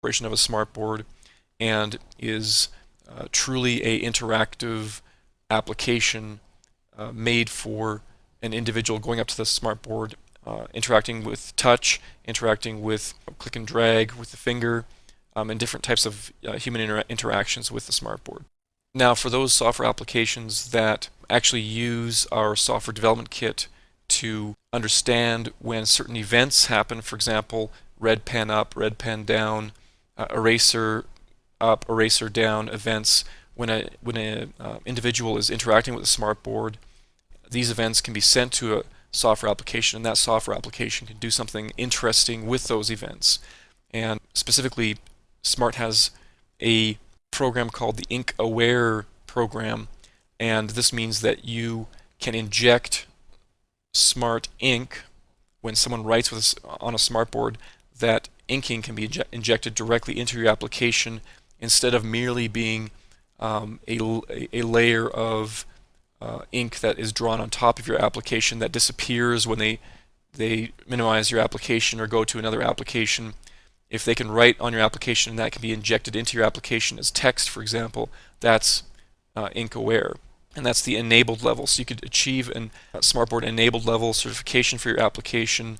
operation of a smartboard and is truly a interactive application made for an individual going up to the smartboard, interacting with touch, interacting with click and drag with the finger, and different types of human interactions with the smartboard. Now, for those software applications that actually use our software development kit to understand when certain events happen, for example, red pen up, red pen down, eraser up, eraser down events, when a individual is interacting with a smartboard, these events can be sent to a software application, and that software application can do something interesting with those events. And specifically, Smart has a program called the Ink Aware program, and this means that you can inject Smart ink when someone writes with on a smartboard. That inking can be injected directly into your application instead of merely being a layer of ink that is drawn on top of your application that disappears when they minimize your application or go to another application. If they can write on your application and that can be injected into your application as text, for example, that's Ink Aware. And that's the enabled level. So you could achieve a Smartboard enabled level certification for your application,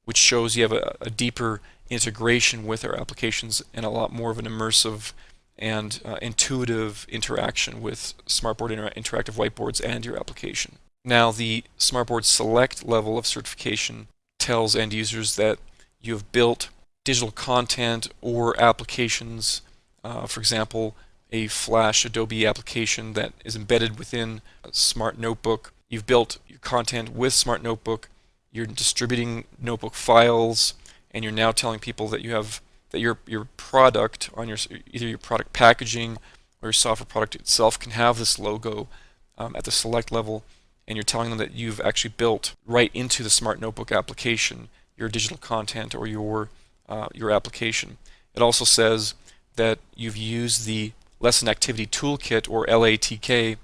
which shows you have a deeper integration with our applications and a lot more of an immersive and intuitive interaction with Smartboard interactive whiteboards and your application. Now, the Smartboard Select level of certification tells end users that you have built digital content or applications, for example, a Flash Adobe application that is embedded within a Smart Notebook. You've built your content with Smart Notebook, you're distributing notebook files, and you're now telling people that you have that your product on either your product packaging or your software product itself can have this logo at the select level, and you're telling them that you've actually built right into the Smart Notebook application your digital content or your application. It also says that you've used the Lesson Activity Toolkit, or LATK.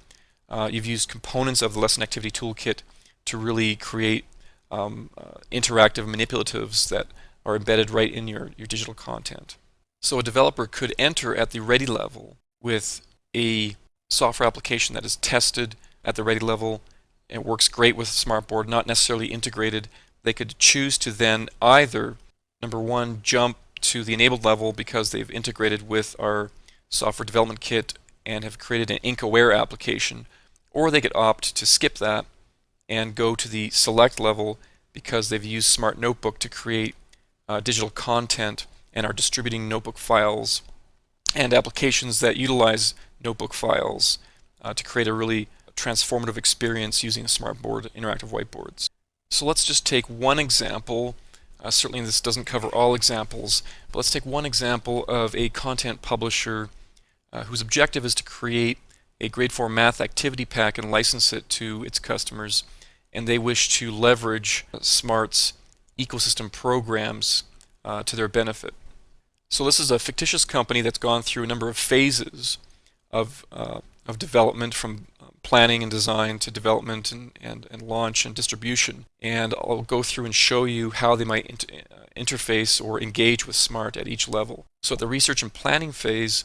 You've used components of the Lesson Activity Toolkit to really create interactive manipulatives that are embedded right in your digital content. So a developer could enter at the ready level with a software application that is tested at the ready level and works great with Smartboard, not necessarily integrated. They could choose to then either, number one, jump to the enabled level because they've integrated with our software development kit and have created an Ink Aware application, or they could opt to skip that and go to the select level because they've used Smart Notebook to create digital content and are distributing notebook files and applications that utilize notebook files to create a really transformative experience using a Smartboard interactive whiteboards. So let's just take one example. Certainly this doesn't cover all examples, but let's take one example of a content publisher whose objective is to create a grade 4 math activity pack and license it to its customers, and they wish to leverage Smart's ecosystem programs to their benefit. So this is a fictitious company that's gone through a number of phases of development, from planning and design to development and launch and distribution. And I'll go through and show you how they might interface or engage with Smart at each level. So at the research and planning phase,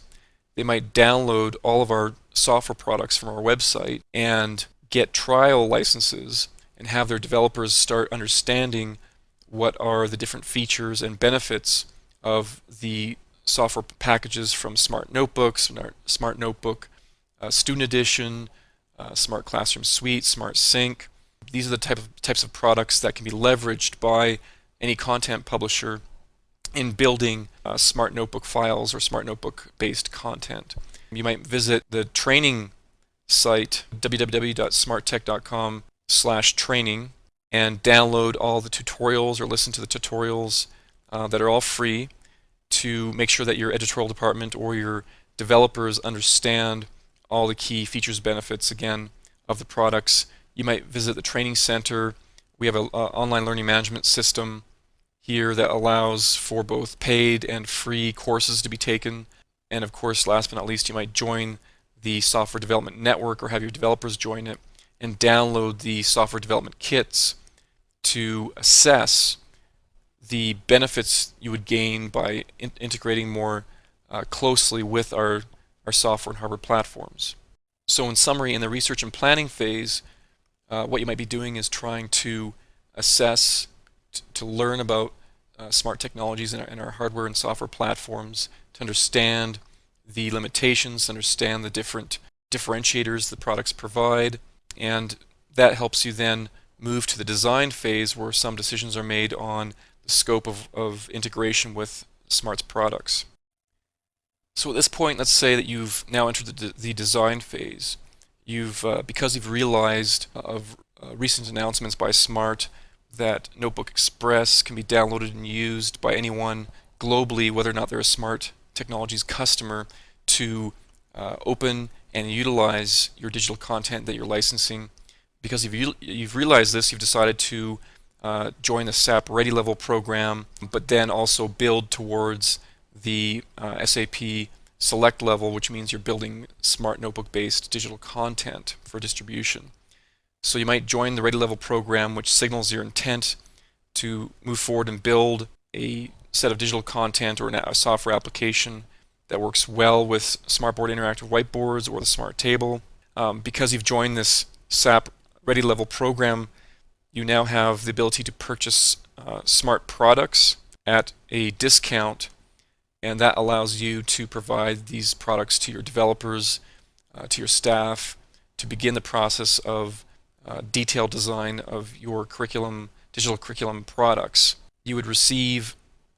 they might download all of our software products from our website and get trial licenses and have their developers start understanding what are the different features and benefits of the software packages from Smart Notebooks, Smart Notebook Student Edition, Smart Classroom Suite, Smart Sync. These are the types of products that can be leveraged by any content publisher in building Smart Notebook files or Smart Notebook based content. You might visit the training site, www.smarttech.com/training, and download all the tutorials or listen to the tutorials that are all free to make sure that your editorial department or your developers understand all the key features, benefits, again, of the products. You might visit the training center. We have an online learning management system here that allows for both paid and free courses to be taken. And of course, last but not least, you might join the software development network or have your developers join it and download the software development kits to assess the benefits you would gain by integrating more closely with our software and hardware platforms. So in summary, in the research and planning phase, what you might be doing is trying to assess, to learn about smart technologies in our hardware and software platforms, to understand the limitations, understand the different differentiators the products provide, and that helps you then move to the design phase where some decisions are made on the scope of integration with Smart's products. So at this point, let's say that you've now entered the design phase. Because you've realized of recent announcements by Smart that Notebook Express can be downloaded and used by anyone globally, whether or not they're a Smart Technologies customer, to open and utilize your digital content that you're licensing. Because you've realized this, you've decided to join the SAP Ready Level program, but then also build towards the SAP Select level, which means you're building Smart Notebook-based digital content for distribution. So you might join the Ready Level program, which signals your intent to move forward and build a set of digital content or a software application that works well with Smartboard interactive whiteboards or the Smart Table. Because you've joined this SAP Ready Level program, you now have the ability to purchase Smart products at a discount, and that allows you to provide these products to your developers, to your staff, to begin the process of detailed design of your digital curriculum products. You would receive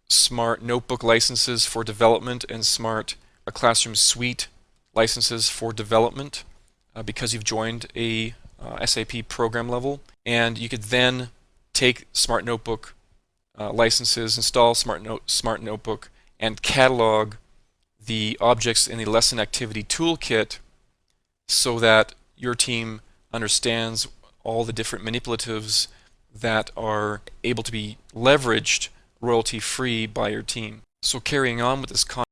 Smart Notebook licenses for development and Smart Classroom Suite licenses for development because you've joined a SAP program level, and you could then take Smart Notebook licenses, install Smart Notebook, and catalog the objects in the lesson activity toolkit so that your team understands all the different manipulatives that are able to be leveraged royalty-free by your team. So carrying on with this concept